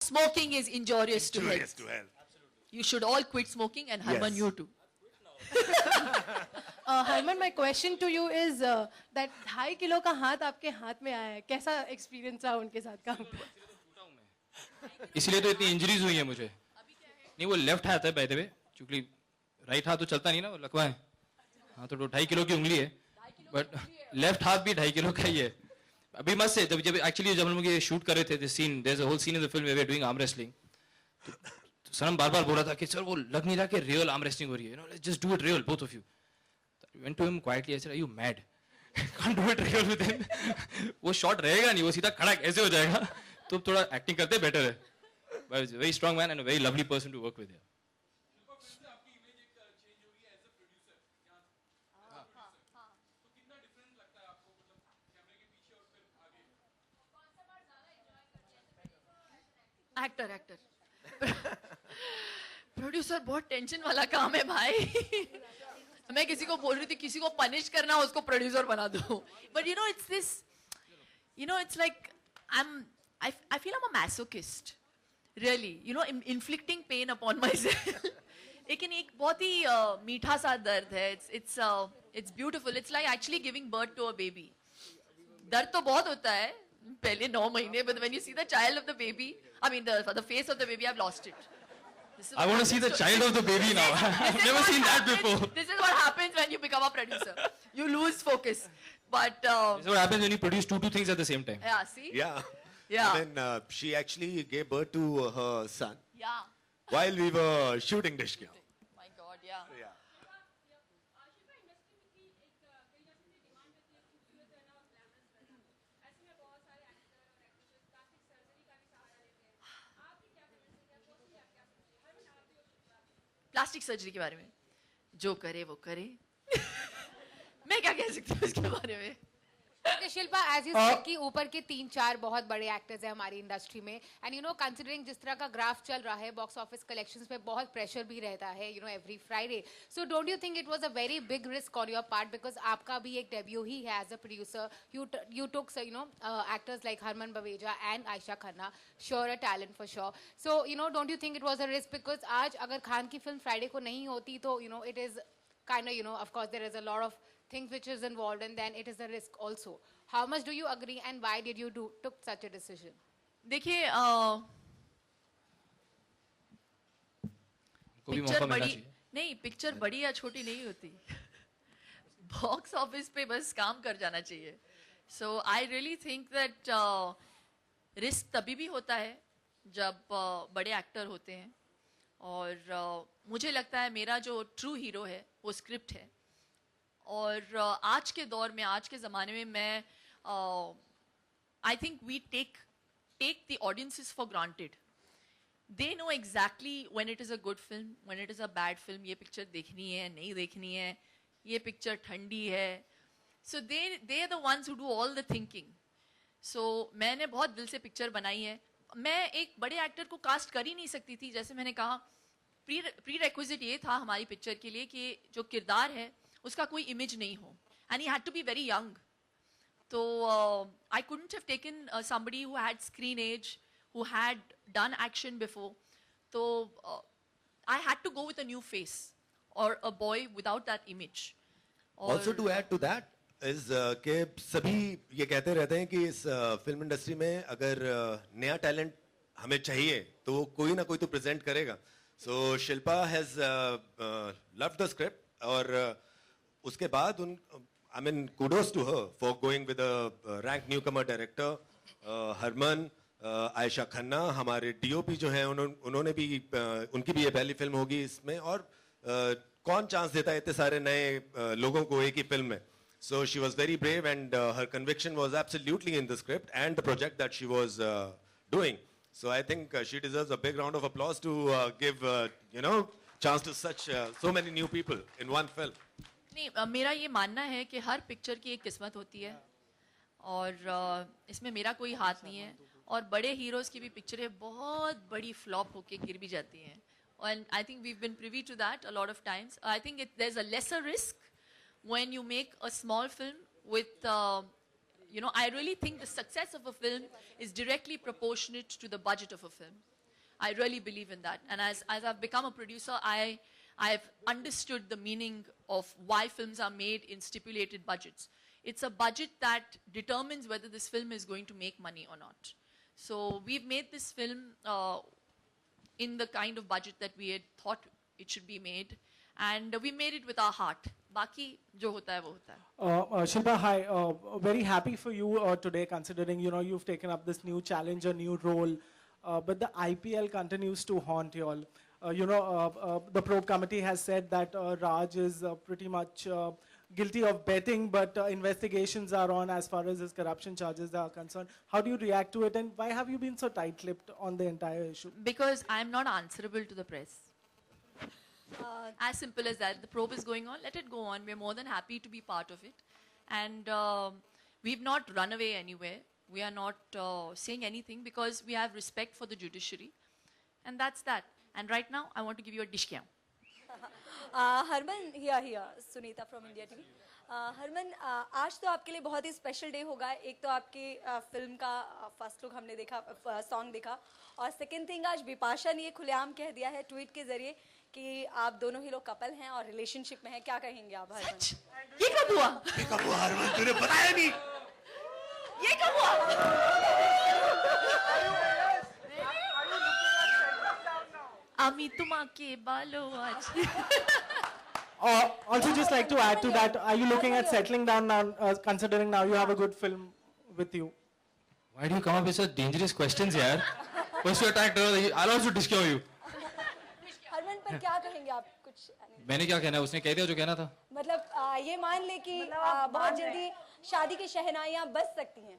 Smoking is injurious to health. to health. You should all quit smoking, and Harman, Yes. you too. Harman, my question to you is that 2.5 kilo का हाथ आपके हाथ में आया है, कैसा experience रहा उनके साथ काम का? इसलिए तो इतनी इंजरीज हुई है मुझे। नहीं, वो लेफ्ट हाथ है बाय द वे, क्योंकि राइट हाथ तो चलता नहीं ना, वो लकवा है। हाँ, तो 2.5 किलो की उंगली है, बट लेफ्ट हाथ भी 2.5 किलो का ही है। अभी मस्त है, जब एक्चुअली जब हम लोग ये शूट कर रहे थे this scene, there is a whole scene in the film where we are doing arm wrestling, तो सनम बार-बार बोल रहा था कि सर वो लग नहीं रहा कि रियल आर्म रेसलिंग हो रही है, you know, let's just do it real both of you. Went to him quietly, I said, are you mad? Can't do it real with him. वो शॉट रहेगा नहीं, वो सीधा खड़ा ऐसे हो जाएगा, तो थोड़ा एक्टिंग करते बेटर है। But very strong man and a very lovely person to work with. Actor producer बहुत टेंशन वाला काम है भाई। मैं किसी को बोल रही थी किसी को पनिश करना उसको प्रोड्यूसर बना दो, but you know it's this, you know it's like I feel I'm a masochist, really, you know, inflicting pain upon myself. लेकिन एक बहुत ही मीठा सा दर्द है, it's beautiful, it's like actually giving birth to a baby. दर्द तो बहुत होता है पहले 9 महीने, but when you see the child of the baby, I mean the face of the baby, I've lost it. I want to see the child of the baby now. I've never seen that before. This is what happens when you become a producer. You lose focus. But This is what happens when you produce two things at the same time. yeah, see? Yeah. Yeah. And then she actually gave birth to her son Yeah. while we were shooting Dishkya. My God, yeah. Yeah. Plastic surgery के बारे में जो करे वो करे। मैं क्या कह सकती हूँ इसके बारे में? Okay, Shilpa, as you said कि ऊपर के 3-4 बहुत बड़े एक्टर्स हैं हमारी इंडस्ट्री में, एंड यू नो कंसीडरिंग जिस तरह का ग्राफ चल रहा है, बॉक्स ऑफिस कलेक्शंस पे बहुत प्रेशर भी रहता है, you know, every Friday. So don't you think it was a very big risk on your part, because आपका भी एक डेब्यू ही है as a producer, you took you know actors like Harman Baweja and Ayesha Khanna, sure a talent for sure. So you know, don't you think it was a risk, because आज अगर खान की film Friday को नहीं होती तो you know it is kind of, you know, of course there is a lot of things which is involved, and then it is a risk also. How much do you agree, and why did you took such a decision? देखिए को भी picture मौका मिलना बड़ी चाहिए। नहीं, picture बड़ी या छोटी नहीं होती, बॉक्स ऑफिस पे बस काम कर जाना चाहिए। So I really think that risk तभी भी होता है जब बड़े एक्टर होते हैं, और मुझे लगता है मेरा जो ट्रू हीरो है वो स्क्रिप्ट है। और आज के दौर में, आज के ज़माने में मैं I think we take the audiences for granted. They know exactly when it is a good film, when it is a bad film, ये पिक्चर देखनी है नहीं देखनी है, ये पिक्चर ठंडी है। So they are the ones who do all the thinking. So मैंने बहुत दिल से पिक्चर बनाई है। मैं एक बड़े एक्टर को कास्ट कर ही नहीं सकती थी, जैसे मैंने कहा प्री रेक्विजिट ये था हमारी पिक्चर के लिए कि जो किरदार है उसका कोई इमेज नहीं हो, and he had to be very young. तो I couldn't have taken somebody who had screen age, who had done action before. तो I had to go with a new face और a boy without that image. Also to add to that is कि सभी ये कहते रहते हैं कि इस फिल्म इंडस्ट्री में अगर नया टैलेंट हमें चाहिए तो कोई ना कोई तो प्रेजेंट करेगा। So Shilpa has loved the script, और उसके बाद I mean kudos to her for going with a ranked newcomer director, Harman, Ayesha Khanna, हमारे DOP जो हैं उन्होंने भी उनकी भी ये पहली फिल्म होगी इसमें, और कौन चांस देता है इतने सारे नए लोगों को एक ही फिल्म में। So she was very brave, and her conviction was absolutely in the script and the project that she was doing. So I think she deserves a big round of applause to give you know, chance to such so many new people in one film. नहीं, मेरा ये मानना है कि हर picture की एक किस्मत होती है, और इसमें मेरा कोई हाथ नहीं है। और बड़े हीरोज़ की भी पिक्चरें बहुत बड़ी फ्लॉप होके गिर भी जाती हैं, and I think we've been privy to that a lot of times. I think there's a lesser risk when you make a small film with you know, I really think the success of a film is directly proportionate to the budget of a film. I really believe in that. And as I've become a producer, I've understood the meaning of why films are made in stipulated budgets. It's a budget that determines whether this film is going to make money or not. So we've made this film in the kind of budget that we had thought it should be made. And we made it with our heart. Baki, jo hota hai, wo hota hai. Shilpa, hi. Very happy for you today, considering you've taken up this new challenge, a new role. But the IPL continues to haunt you all. The probe committee has said that Raj is pretty much guilty of betting, but investigations are on as far as his corruption charges are concerned. How do you react to it, and why have you been so tight-lipped on the entire issue? Because I'm not answerable to the press. As simple as that. The probe is going on, let it go on. We're more than happy to be part of it. And we've not run away anywhere. We are not saying anything because we have respect for the judiciary. And that's that. And right now, I want to give you a dish kyam. Harman here Sunita from India TV. Harman आज तो आपके लिए बहुत ही special day होगा. एक तो आपकी film का फर्स्ट लुक हमने देखा, सॉन्ग देखा, और सेकंड थिंग आज बिपाशा ने ये खुलेआम कह दिया है ट्वीट के जरिए कि आप दोनों ही लोग कपल हैं और रिलेशनशिप में हैं. क्या कहेंगे आप हरमन? ये कब हुआ? ये कब हुआ हरमन? तूने बताया नहीं. ये कब हुआ? আমি তোমাকে ভালোবাসি. Also, just like to add to that, are you looking at settling down now, considering now you have a good film with you? Why do you come up with such dangerous questions, yaar? First you attack her, I'll also destroy you. Harman पर क्या कहेंगे आप? कुछ मैंने क्या कहना है? उसने कह दिया जो कहना था. मतलब ये मान ले कि बहुत जल्दी शादी की शहनाइयां बज सकती हैं.